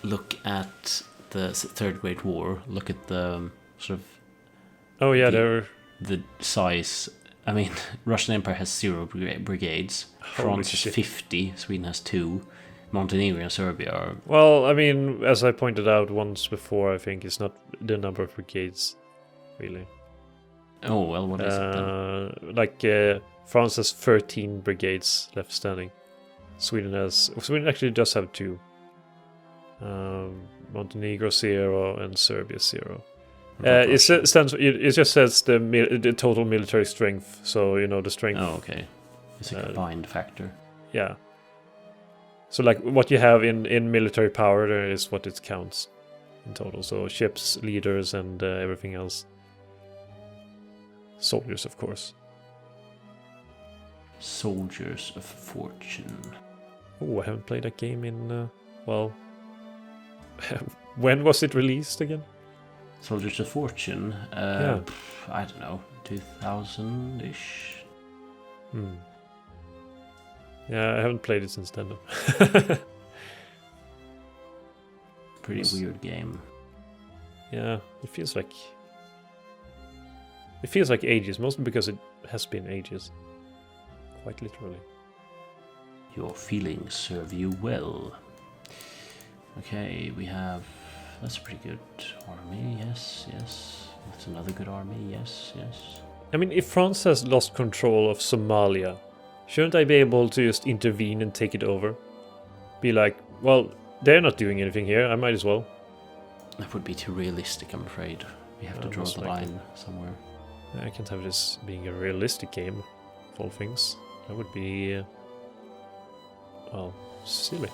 look at the Third Great War. Look at the sort of. Oh yeah, they're the size. I mean, Russian Empire has 0 brigades. France has 50. Sweden has 2. Montenegro and Serbia are. Well, I mean, as I pointed out once before, I think it's not the number of brigades, really. Oh well, what is it then? France has 13 brigades left standing. Sweden actually does have 2. Montenegro 0 and Serbia 0. It just says the total military strength, so the strength. Oh, okay. It's a combined factor. Yeah. So like what you have in military power, there is what it counts in total. So ships, leaders, and everything else. Soldiers, of course. Soldiers of Fortune. Oh, I haven't played that game in when was it released again? Soldiers of Fortune. Yeah. I don't know, 2000-ish. Yeah, I haven't played it since then. Though. Pretty weird game. Yeah, it feels like ages, mostly because it has been ages. Quite literally. Your feelings serve you well. Okay, we have. That's a pretty good army. Yes. That's another good army. Yes. I mean, if France has lost control of Somalia, shouldn't I be able to just intervene and take it over? Be like, well, they're not doing anything here. I might as well. That would be too realistic, I'm afraid. We have to draw the line somewhere. I can't have this being a realistic game, of all things. That would be, silly.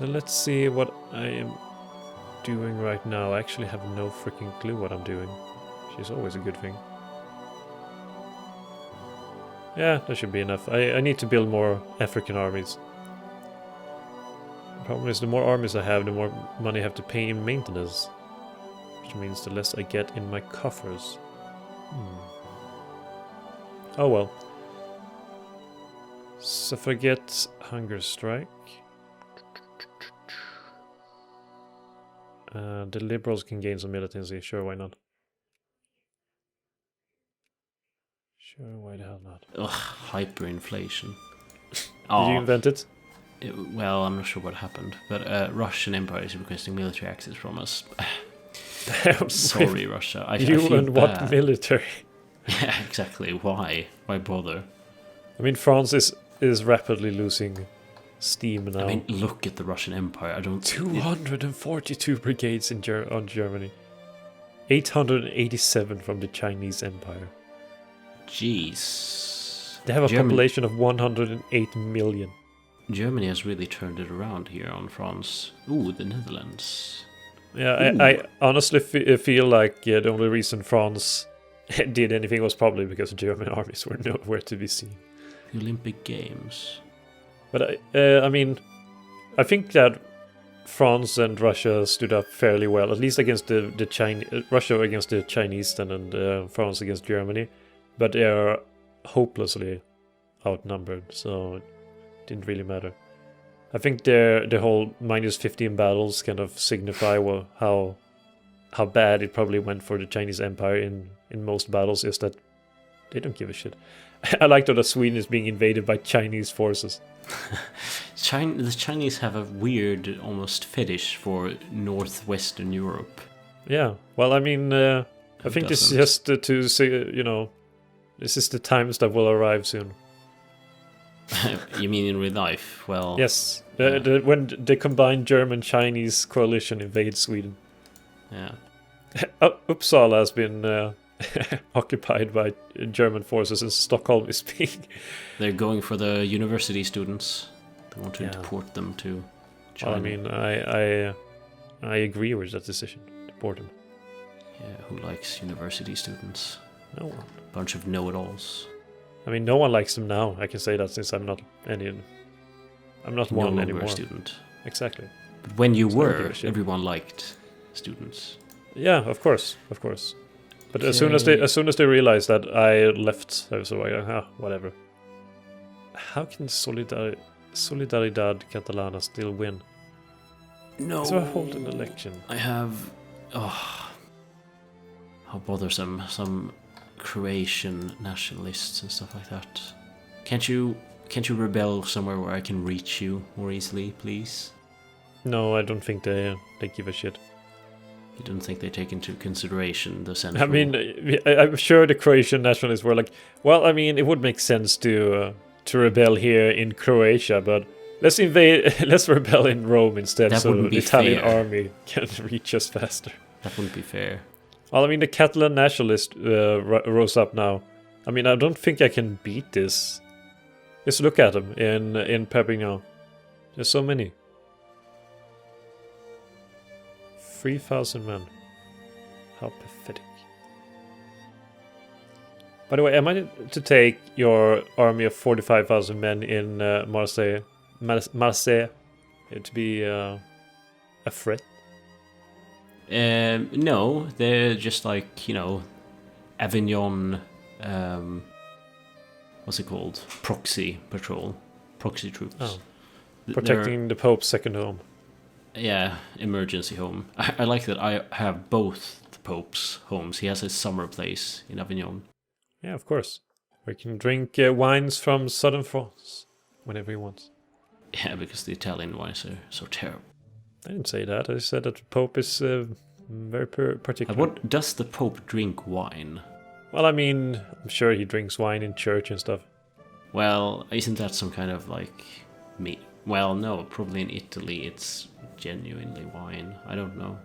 Then let's see what I am doing right now. I actually have no freaking clue what I'm doing, which is always a good thing. Yeah, that should be enough. I need to build more African armies. The problem is the more armies I have, the more money I have to pay in maintenance. Which means the less I get in my coffers. Oh well. So forget Hunger Strike. The liberals can gain some militancy. Sure, why not? Sure, why the hell not? Ugh, hyperinflation. Did you invent it? Well, I'm not sure what happened, but Russian Empire is requesting military access from us. Sorry, Russia. I feel and bad. What military? Yeah, exactly. Why? Why bother? I mean, France is rapidly losing steam now. I mean, look at the Russian Empire. I don't. 242 brigades on Germany. 887 from the Chinese Empire. Jeez. They have a population of 108 million. Germany has really turned it around here on France. Ooh, the Netherlands. Yeah, I honestly feel like the only reason France did anything was probably because German armies were nowhere to be seen. The Olympic Games. But I mean, I think that France and Russia stood up fairly well, at least against the Chinese. Russia against the Chinese then, and France against Germany. But they are hopelessly outnumbered, so it didn't really matter. I think the whole -15 battles kind of signify how bad it probably went for the Chinese Empire in most battles, is that they don't give a shit. I like that Sweden is being invaded by Chinese forces. The Chinese have a weird, almost fetish for northwestern Europe. Yeah, well, I mean, I think this is just to say, this is the times that will arrive soon. You mean in real life? Well, yes. When the combined German-Chinese coalition invades Sweden. Yeah. Uppsala has been occupied by German forces, and Stockholm is being. They're going for the university students. They want to deport them to China. Well, I mean, I agree with that decision. Deport them. Yeah, who likes university students? No one. Bunch of know-it-alls. I mean, no one likes them now. I can say that since I'm not one anymore. A student. Exactly. But when you were, everyone liked students. Yeah, of course. But as soon as they realized that I left, I was like, whatever. How can Solidaridad Catalana still win? No. So I hold an election. I have... Oh, how bothersome. Some Croatian nationalists and stuff like that. Can't you rebel somewhere where I can reach you more easily, please? No, I don't think they give a shit. You don't think they take into consideration the central... I mean, I'm sure the Croatian nationalists were like, well, I mean, it would make sense to rebel here in Croatia, but let's rebel in Rome instead, That so wouldn't the be Italian fair. army can reach us faster. That wouldn't be fair. Well, I mean, the Catalan nationalists rose up now. I mean, I don't think I can beat this. Just look at them in Perpignan. There's so many. 3,000 men. How pathetic. By the way, am I to take your army of 45,000 men in Marseille to be a threat? No, they're just like, you know, Avignon, what's it called? Proxy patrol. Proxy troops. Oh. Protecting the Pope's second home. Yeah, emergency home. I like that I have both the Pope's homes. He has his summer place in Avignon. Yeah, of course. We can drink wines from southern France whenever he wants. Yeah, because the Italian wines are so terrible. I didn't say that. I said that the Pope is very particular. What does the Pope drink wine? Well, I mean, I'm sure he drinks wine in church and stuff. Well, isn't that some kind of like meat? Well, no, probably in Italy it's genuinely wine. I don't know.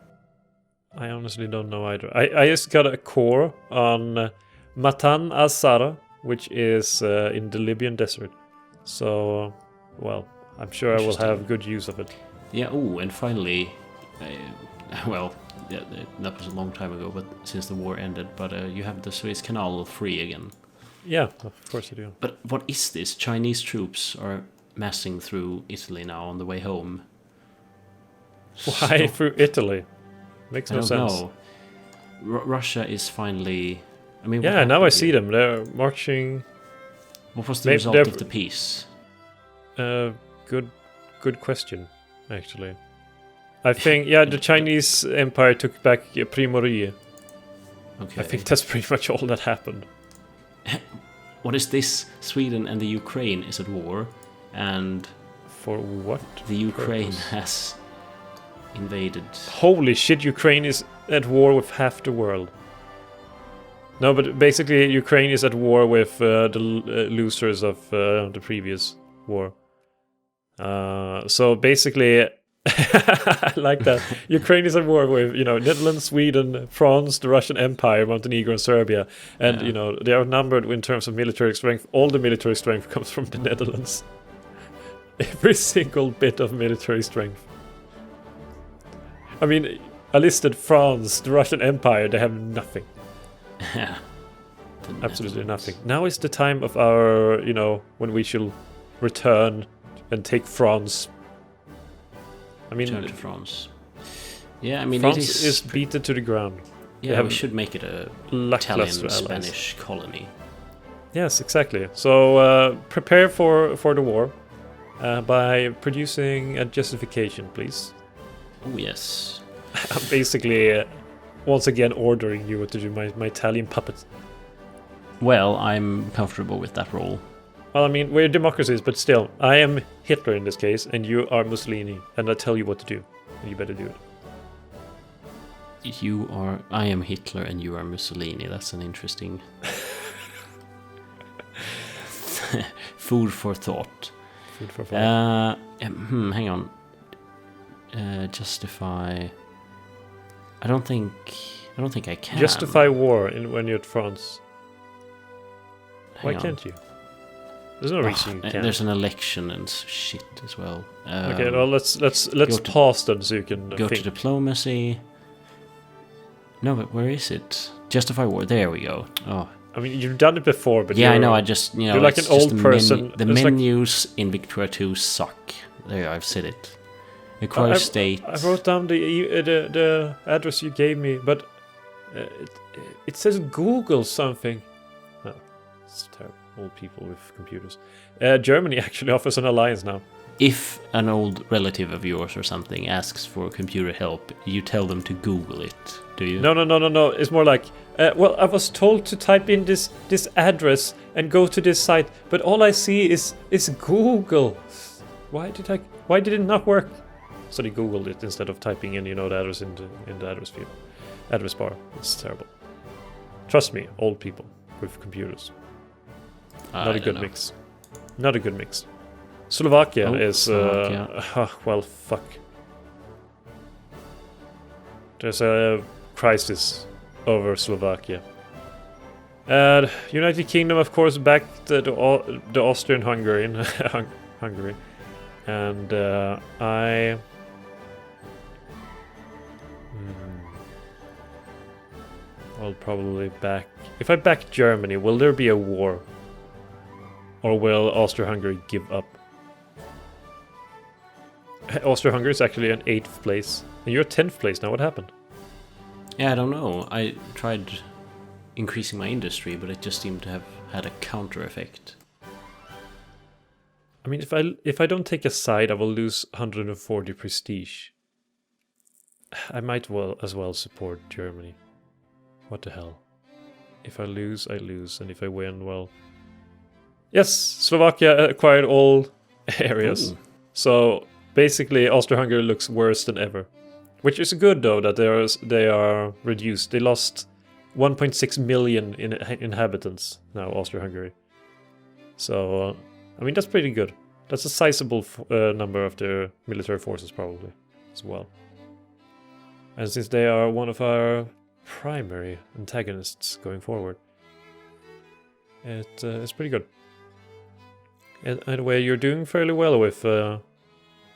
I honestly don't know either. I just got a core on Matan al-Sara, which is in the Libyan desert. So, well, I'm sure I will have good use of it. Yeah, oh, and finally, well, that was a long time ago, but since the war ended, but you have the Suez Canal free again. Yeah, of course I do. But what is this? Chinese troops are massing through Italy now on the way home. Why through Italy? Makes no sense. Know. Russia is finally... I mean, yeah, now I see them. They're marching... What was the result of the peace? Good question, actually. I think, yeah, the Chinese Empire took back Primorie. Okay. I think that's pretty much all that happened. What is this? Sweden and the Ukraine is at war, and... For what? The Ukraine purpose? has invaded... Holy shit, Ukraine is at war with half the world. No, but basically Ukraine is at war with the losers of the previous war. So basically... I like that. Ukraine is at war with, you know, Netherlands, Sweden, France, the Russian Empire, Montenegro, and Serbia. And, you know, they are outnumbered in terms of military strength. All the military strength comes from the Netherlands. Every single bit of military strength. I mean, I listed France, the Russian Empire, they have nothing. Yeah. Absolutely nothing. Now is the time of our, you know, when we shall return and take France. I mean, return to France. Yeah, I mean, France it is beaten to the ground. Yeah, we should make it a Italian-Spanish colony. Yes, exactly. So prepare for the war by producing a justification, please. Oh, yes. I'm basically, once again, ordering you to do my Italian puppet. Well, I'm comfortable with that role. Well, I mean, we're democracies, but still, I am Hitler in this case, and you are Mussolini, and I tell you what to do, and you better do it. I am Hitler, and you are Mussolini. That's an interesting... Food for thought. Food for thought. Hang on. Justify... I don't think I can. Justify war when you're at France. Why can't you? There's no reason you can't. There's an election and shit as well. Okay, well let's pause then so you can go think. to diplomacy. No, but where is it? Justify war. There we go. Oh, I mean, you've done it before, but yeah, I know. I just you're like an old person. The menus in Victoria 2 suck. There, I've said it. Acquire state. I wrote down the address you gave me, but it says Google something. No, it's terrible. Old people with computers. Germany actually offers an alliance now. if an old relative of yours or something asks for computer help, you tell them to Google it, do you? No. It's more like, well, I was told to type in this address and go to this site, but all I see is Google. Why did it not work? So they Googled it instead of typing in, the address in the address bar. It's terrible. Trust me, old people with computers. Not a good mix. Not a good mix. Slovakia is Slovakia. well, fuck. There's a crisis over Slovakia. United Kingdom, of course, backed the Austrian-Hungarian Hungary, and I'll probably back. If I back Germany, will there be a war, or will Austria-Hungary give up? Austria-Hungary is actually in 8th place, and you're 10th place now. What happened? Yeah, I don't know. I tried increasing my industry, but it just seemed to have had a counter effect. I mean, if I don't take a side, I will lose 140 prestige. I might as well support Germany. What the hell? If I lose, I lose, and if I win, well... Yes, Slovakia acquired all areas. Ooh. So basically, Austria-Hungary looks worse than ever. Which is good, though, that they are reduced. They lost 1.6 million inhabitants now, Austria-Hungary. So, I mean, that's pretty good. That's a sizable number of their military forces, probably, as well. And since they are one of our primary antagonists going forward, it's pretty good. And anyway, you're doing fairly well with the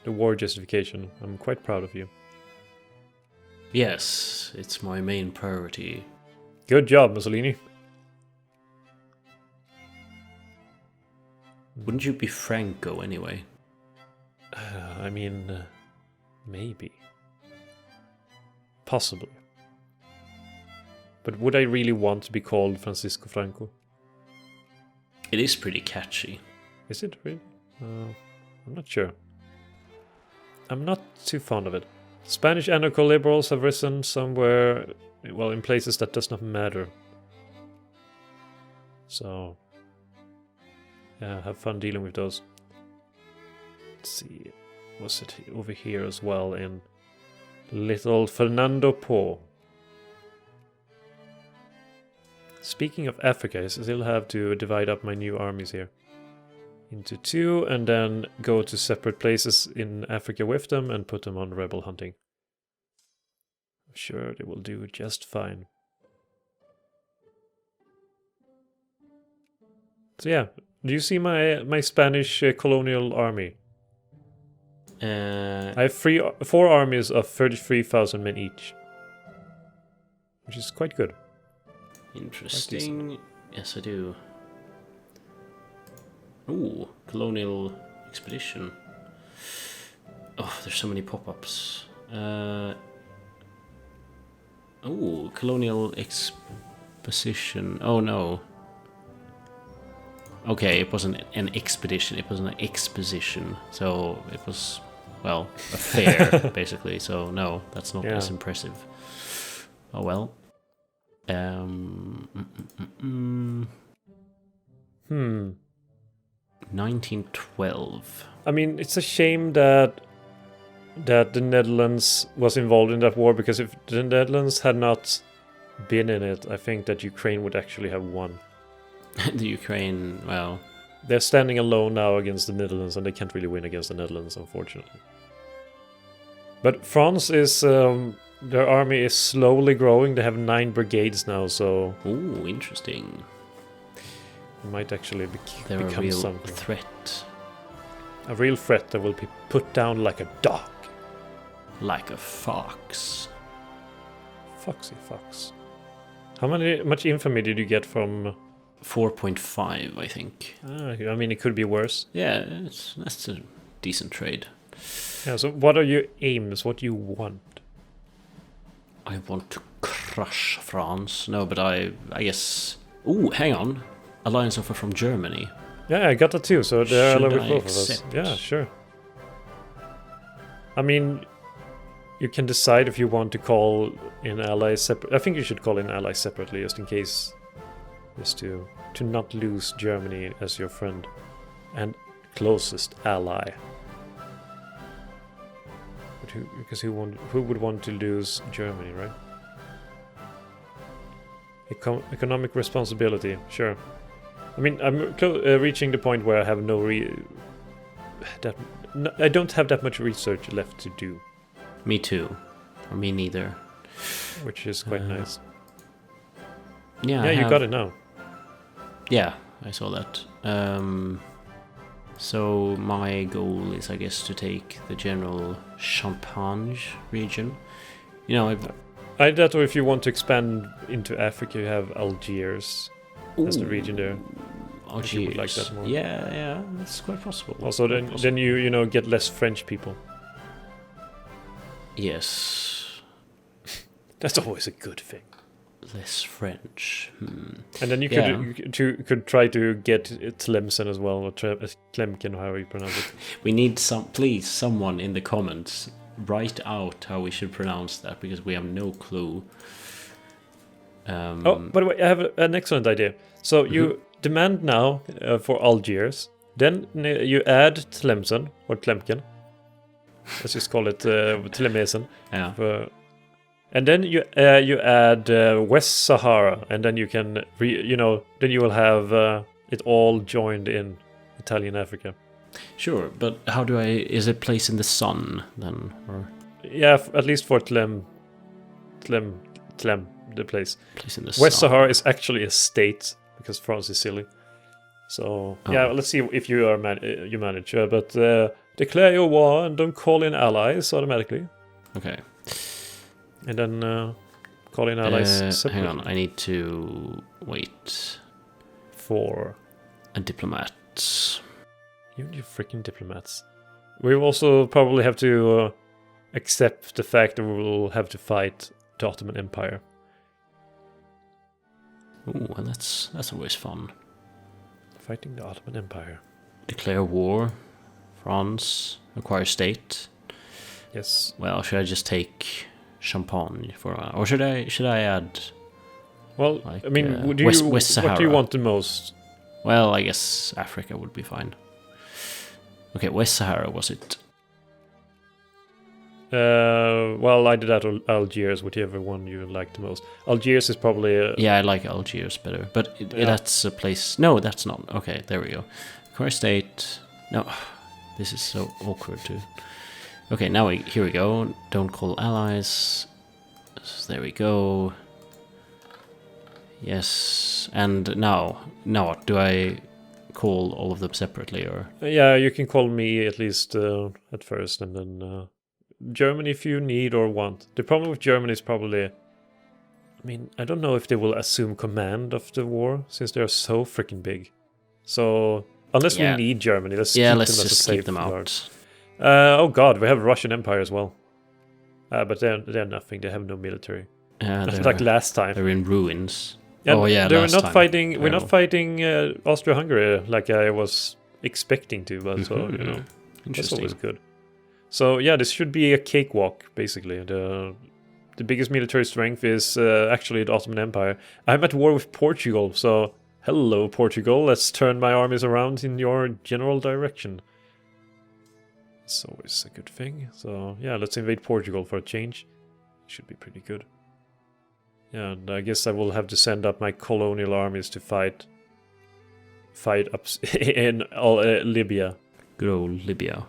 war justification. I'm quite proud of you. Yes, it's my main priority. Good job, Mussolini. Wouldn't you be Franco anyway? I mean, maybe. Possibly. But would I really want to be called Francisco Franco? It is pretty catchy. Is it really? I'm not sure. I'm not too fond of it. Spanish anarcho-liberals have risen somewhere, well, in places that does not matter. So, yeah, have fun dealing with those. Let's see, was it over here as well in Little Fernando Po? Speaking of Africa, I still have to divide up my new armies here into 2 and then go to separate places in Africa with them and put them on rebel hunting. I'm sure they will do just fine. So yeah, do you see my Spanish colonial army? I have 4 armies of 33,000 men each, which is quite good. Interesting. Yes, I do. Ooh, colonial expedition. Oh, there's so many pop-ups. Ooh, colonial exposition. Oh no. Okay, it wasn't an expedition, it was an exposition. So it was, well, a fair, basically. So no, that's not as impressive. Oh well. 1912. I mean, it's a shame that the Netherlands was involved in that war, because if the Netherlands had not been in it, I think that Ukraine would actually have won. The Ukraine, well... They're standing alone now against the Netherlands, and they can't really win against the Netherlands, unfortunately. But France is... their army is slowly growing. They have 9 brigades now, so... Ooh, interesting. It might actually They're become a real something. Threat. A real threat that will be put down like a dog. Like a fox. Foxy fox. How much infamy did you get from... 4.5, I think. I mean, it could be worse. Yeah, that's a decent trade. Yeah, so what are your aims? What do you want? I want to crush France. No, but I guess... Ooh, hang on. Alliance offer from Germany. Yeah, I got that too, so they're Should along with I both of us. accept? Yeah, sure. I mean, you can decide if you want to call in allies separate. I think you should call in allies separately, just in case, just to not lose Germany as your friend and closest ally. But who would want to lose Germany, right? Economic responsibility, sure. I mean, I'm reaching the point where I have I don't have that much research left to do. Me too. Or me neither. Which is quite nice. Yeah, Yeah, you got it now. Yeah, I saw that. So my goal is, I guess, to take the general Champagne region. You know, I doubt if you want to expand into Africa, you have Algiers as the region there. Algiers. You would like that more. Yeah, that's quite possible. Also, then you get less French people. Yes. That's always a good thing. Less French. And then you could try to get Tlemcen as well, or Tlemcen, however you pronounce it. We need someone in the comments write out how we should pronounce that, because we have no clue. Oh, by the way, I have an excellent idea. So you demand now for Algiers, then you add Tlemcen or Tlemcen. Let's just call it Tlemcen. Yeah. And then you add West Sahara, and then you can then you will have it all joined in Italian Africa. Sure, but how do I? Is it place in the sun then, or? Yeah, at least for Tlem, the place. Place in the West sun. Sahara is actually a state because France is silly. So yeah, let's see if you are you manage. But declare your war and don't call in allies automatically. Okay. And then call in allies separately. Hang on, I need to wait for a diplomat. You and your freaking diplomats. We will also probably have to accept the fact that we will have to fight the Ottoman Empire. Ooh, and that's always fun. Fighting the Ottoman Empire. Declare war. France. Acquire state. Yes. Well, should I just take Champagne for a while? Or should I add... Well, like, I mean, West Sahara? What do you want the most? Well, I guess Africa would be fine. Okay, West Sahara, was it? Well, I did that on Algiers, whichever one you like the most. Algiers is probably... Yeah, I like Algiers better. But that's a place... No, that's not. Okay, there we go. Acquire state... No, this is so awkward too. Okay, now here we go. Don't call allies. So there we go. Yes, and now what? Do I call all of them separately, or? Yeah, you can call me at least at first, and then Germany if you need or want. The problem with Germany is probably... I mean, I don't know if they will assume command of the war, since they are so freaking big. So, unless we need Germany, let's just keep them out. Oh god, we have Russian Empire as well. But they're nothing. They have no military. Like last time. They're in ruins. And last not time. fighting. We're not fighting Austria-Hungary like I was expecting to. But so that's always good. So yeah, this should be a cakewalk. Basically, the biggest military strength is actually the Ottoman Empire. I'm at war with Portugal. So hello, Portugal. Let's turn my armies around in your general direction. It's always a good thing. So yeah, let's invade Portugal for a change. Should be pretty good. Yeah, and I guess I will have to send up my colonial armies to fight up in Libya. Good old Libya.